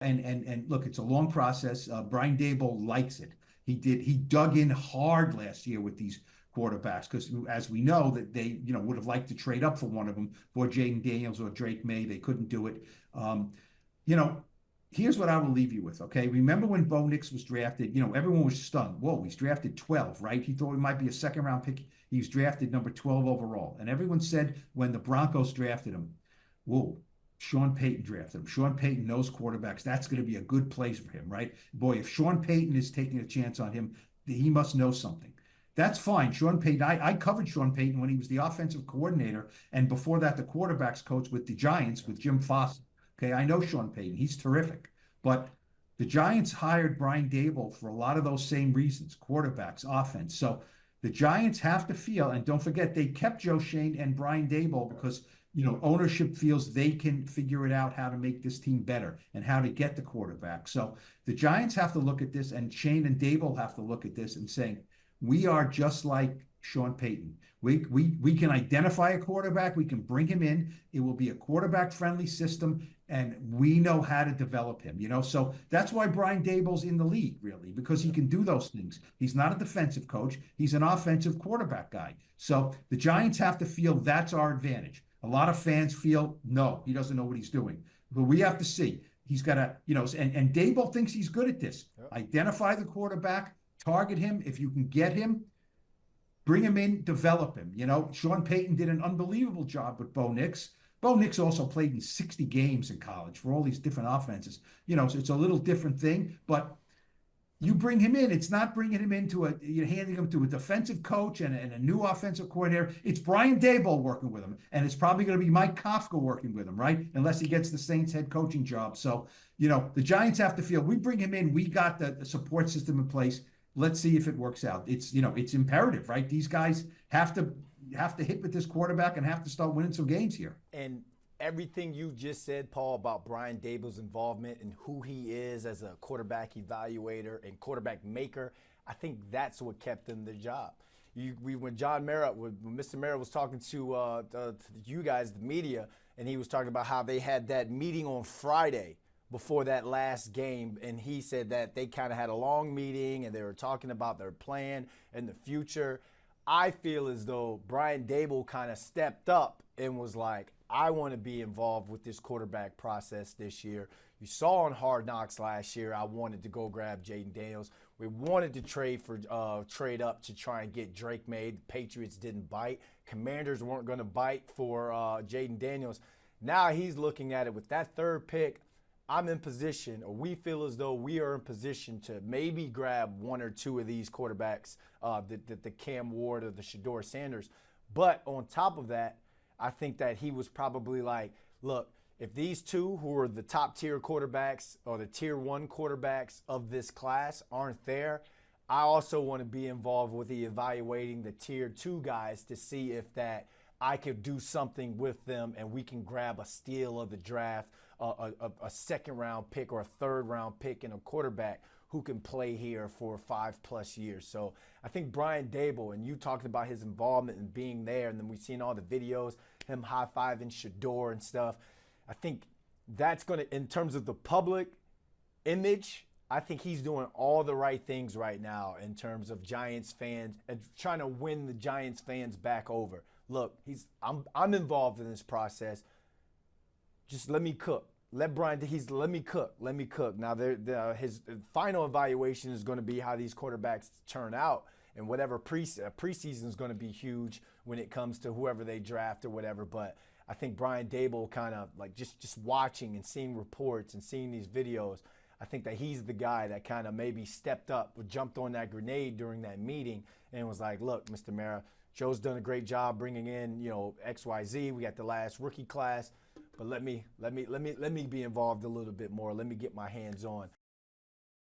And look, it's a long process. Brian Daboll likes it. He dug in hard last year with these quarterbacks because, as we know, that they would have liked to trade up for one of them for Jaden Daniels or Drake May. They couldn't do it. Um, you know, Here's what I will leave you with. Okay, remember when Bo Nix was drafted? Everyone was stunned. Whoa, he's drafted 12, right? He thought he might be a second round pick. He was drafted number 12 overall, and everyone said when the Broncos drafted him, whoa. Sean Payton drafted him. Sean Payton knows quarterbacks. That's going to be a good place for him, right? Boy, if Sean Payton is taking a chance on him, he must know something. That's fine. Sean Payton, I covered Sean Payton when he was the offensive coordinator, and before that, the quarterbacks coach with the Giants with Jim Foster. Okay, I know Sean Payton. He's terrific. But the Giants hired Brian Daboll for a lot of those same reasons, quarterbacks, offense. So the Giants have to feel, and don't forget, they kept Joe Shane and Brian Daboll because ownership feels they can figure it out how to make this team better and how to get the quarterback. So the Giants have to look at this, and Shane and Daboll have to look at this and saying, we are just like Sean Payton. We can identify a quarterback, we can bring him in. It will be a quarterback friendly system, and we know how to develop him. So that's why Brian Daboll's in the league, really, because he can do those things. He's not a defensive coach; he's an offensive quarterback guy. So the Giants have to feel that's our advantage. A lot of fans feel no, he doesn't know what he's doing, but we have to see. He's got to, and Daboll thinks he's good at this. Yep. Identify the quarterback, target him. If you can get him, bring him in, develop him. Sean Payton did an unbelievable job with Bo Nix. Bo Nix also played in 60 games in college for all these different offenses. So it's a little different thing, but you bring him in. It's not bringing him into you're handing him to a defensive coach and a new offensive coordinator. It's Brian Daboll working with him, and it's probably going to be Mike Kafka working with him, right? Unless he gets the Saints head coaching job. So, the Giants have to feel we bring him in. We got the support system in place. Let's see if it works out. It's imperative, right? These guys have to hit with this quarterback and have to start winning some games here. And everything you just said, Paul, about Brian Daboll's involvement and who he is as a quarterback evaluator and quarterback maker, I think that's what kept him the job. When Mr. Mara was talking to you guys, the media, and he was talking about how they had that meeting on Friday before that last game, and he said that they kind of had a long meeting and they were talking about their plan and the future. I feel as though Brian Daboll kind of stepped up and was like, I want to be involved with this quarterback process this year. You saw on Hard Knocks last year, I wanted to go grab Jaden Daniels. We wanted to trade up to try and get Drake May. The Patriots didn't bite. Commanders weren't going to bite for Jaden Daniels. Now he's looking at it with that third pick. I'm in position, or we feel as though we are in position to maybe grab one or two of these quarterbacks, the Cam Ward or the Shedeur Sanders. But on top of that, I think that he was probably like, look, if these two who are the top tier quarterbacks or the tier one quarterbacks of this class aren't there, I also want to be involved with evaluating the tier two guys to see if that I could do something with them and we can grab a steal of the draft, a second round pick or a third round pick and a quarterback who can play here for 5+ years. So I think Brian Daboll, and you talked about his involvement and being there, and then we've seen all the videos, him high-fiving Shedeur and stuff. I think that's going to, in terms of the public image, I think he's doing all the right things right now in terms of Giants fans and trying to win the Giants fans back over. Look, I'm involved in this process. Just let me cook. Let me cook. Now, his final evaluation is going to be how these quarterbacks turn out, and whatever preseason is going to be huge when it comes to whoever they draft or whatever. But I think Brian Daboll kind of like just watching and seeing reports and seeing these videos, I think that he's the guy that kind of maybe stepped up or jumped on that grenade during that meeting and was like, look, Mr. Mara, Joe's done a great job bringing in, XYZ. We got the last rookie class. But let me be involved a little bit more. Let me get my hands on.